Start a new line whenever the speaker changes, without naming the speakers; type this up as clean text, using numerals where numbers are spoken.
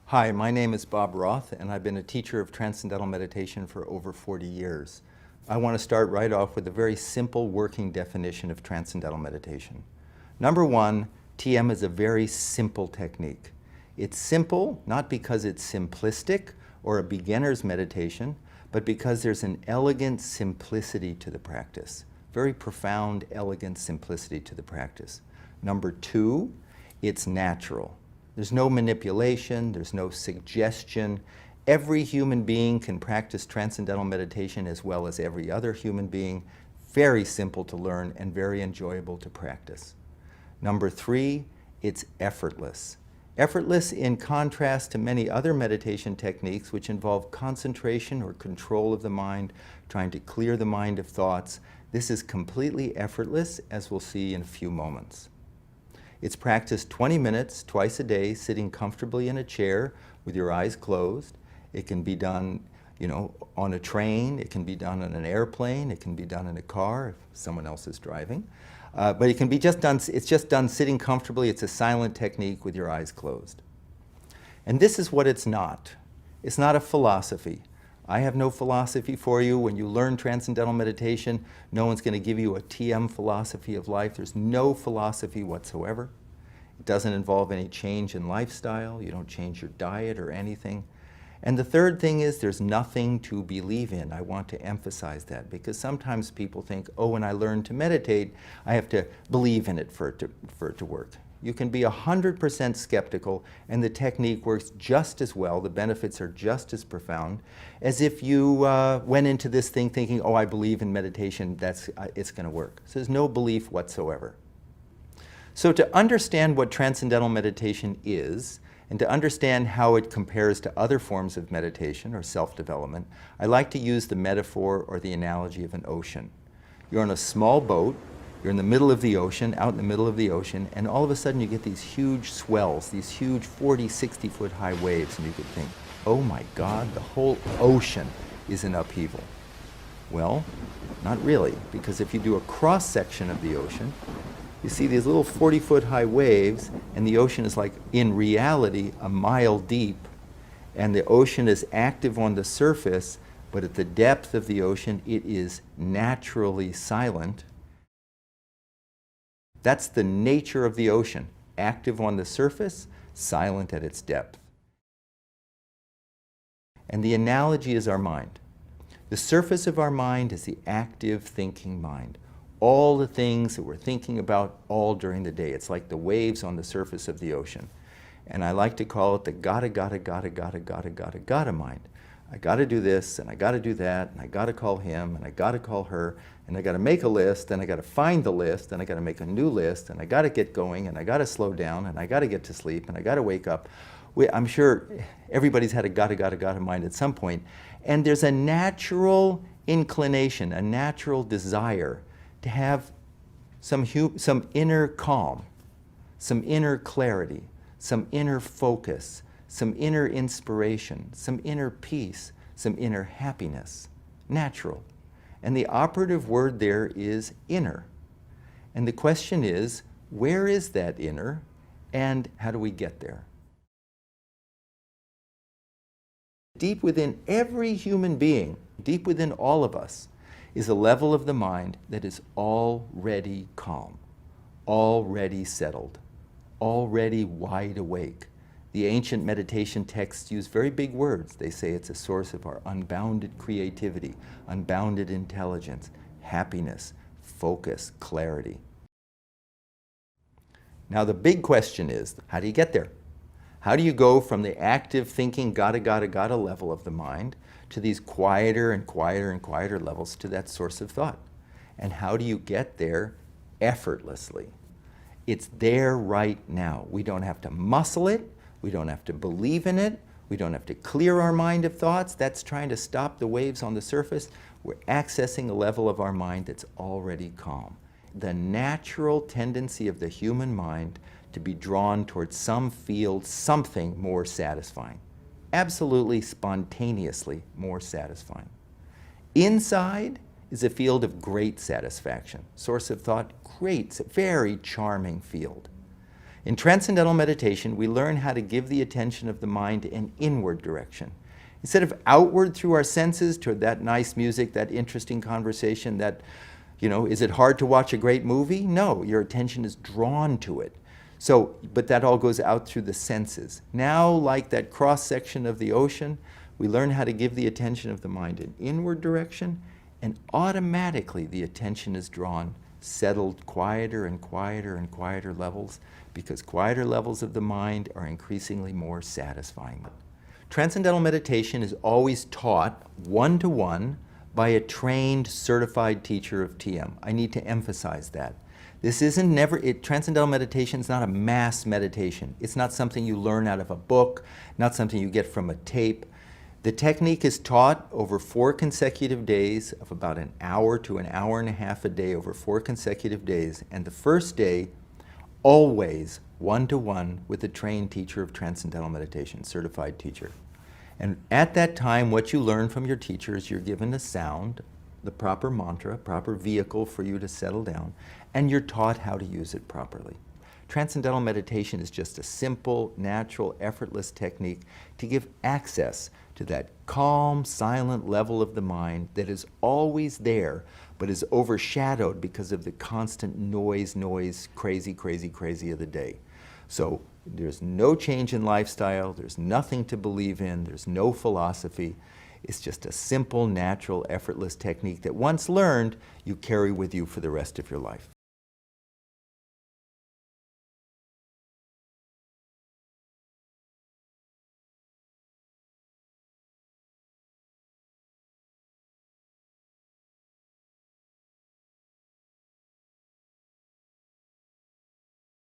Hi, my name is Bob Roth, and I've been a teacher of Transcendental Meditation for over 40 years. I want to start right off with a very simple working definition of Transcendental Meditation. Number one, TM is a very simple technique. It's simple not because it's simplistic or a beginner's meditation, but because there's an elegant simplicity to the practice. Very profound, elegant simplicity to the practice. Number two, it's natural. There's no manipulation, there's no suggestion. Every human being can practice Transcendental Meditation as well as every other human being. Very simple to learn and very enjoyable to practice. Number three, it's effortless. Effortless in contrast to many other meditation techniques which involve concentration or control of the mind, trying to clear the mind of thoughts. This is completely effortless, as we'll see in a few moments. It's practiced 20 minutes twice a day, sitting comfortably in a chair with your eyes closed. It can be done, on a train. It can be done on an airplane. It can be done in a car if someone else is driving. But it can be it's just done sitting comfortably. It's a silent technique with your eyes closed. And this is what it's not. It's not a philosophy. I have no philosophy for you. When you learn Transcendental Meditation, no one's going to give you a TM philosophy of life. There's no philosophy whatsoever. It doesn't involve any change in lifestyle. You don't change your diet or anything. And the third thing is there's nothing to believe in. I want to emphasize that because sometimes people think, oh, when I learn to meditate, I have to believe in it for it to work. You can be 100% skeptical and the technique works just as well, the benefits are just as profound, as if you went into this thing thinking, oh, I believe in meditation, it's going to work. So there's no belief whatsoever. So to understand what Transcendental Meditation is, and to understand how it compares to other forms of meditation or self-development, I like to use the metaphor or the analogy of an ocean. You're on a small boat, you're in the middle of the ocean, out in the middle of the ocean, and all of a sudden you get these huge swells, these huge 40, 60-foot high waves, and you could think, oh my God, the whole ocean is in upheaval. Well, not really, because if you do a cross-section of the ocean, you see these little 40-foot high waves, and the ocean is like, in reality, a mile deep, and the ocean is active on the surface, but at the depth of the ocean, it is naturally silent. That's the nature of the ocean, active on the surface, silent at its depth. And the analogy is our mind. The surface of our mind is the active thinking mind. All the things that we're thinking about all during the day. It's like the waves on the surface of the ocean. And I like to call it the gotta mind. I gotta do this, and I gotta do that, and I gotta call him, and I gotta call her, and I gotta make a list, and I gotta find the list, and I gotta make a new list, and I gotta get going, and I gotta slow down, and I gotta get to sleep, and I gotta wake up. I'm sure everybody's had a gotta mind at some point. And there's a natural inclination, a natural desire to have some inner calm, some inner clarity, some inner focus, some inner inspiration, some inner peace, some inner happiness. Natural. And the operative word there is inner. And the question is, where is that inner, and how do we get there? Deep within every human being, deep within all of us, is a level of the mind that is already calm, already settled, already wide awake. The ancient meditation texts use very big words. They say it's a source of our unbounded creativity, unbounded intelligence, happiness, focus, clarity. Now the big question is, how do you get there? How do you go from the active thinking gotta level of the mind to these quieter and quieter levels to that source of thought? And how do you get there effortlessly? It's there right now. We don't have to muscle it. We don't have to believe in it. We don't have to clear our mind of thoughts. That's trying to stop the waves on the surface. We're accessing a level of our mind that's already calm. The natural tendency of the human mind to be drawn towards some field, something more satisfying. Absolutely spontaneously more satisfying. Inside is a field of great satisfaction. Source of thought, great, very charming field. In Transcendental Meditation, we learn how to give the attention of the mind an inward direction. Instead of outward through our senses toward that nice music, that interesting conversation, that, is it hard to watch a great movie? No, your attention is drawn to it. So, but that all goes out through the senses. Now, like that cross-section of the ocean, we learn how to give the attention of the mind an inward direction, and automatically the attention is drawn, settled quieter and quieter and quieter levels, because quieter levels of the mind are increasingly more satisfying. Transcendental meditation is always taught one-to-one by a trained, certified teacher of TM. I need to emphasize that. This isn't Transcendental meditation is not a mass meditation. It's not something you learn out of a book, not something you get from a tape. The technique is taught over 4 consecutive days of about an hour to an hour and a half a day over 4 consecutive days. And the first day, always one-to-one with a trained teacher of Transcendental Meditation, certified teacher. And at that time, what you learn from your teacher is you're given a sound, the proper mantra, proper vehicle for you to settle down, and you're taught how to use it properly. Transcendental meditation is just a simple, natural, effortless technique to give access to that calm, silent level of the mind that is always there, but is overshadowed because of the constant noise, crazy of the day. So there's no change in lifestyle, there's nothing to believe in, there's no philosophy. It's just a simple, natural, effortless technique that once learned, you carry with you for the rest of your life.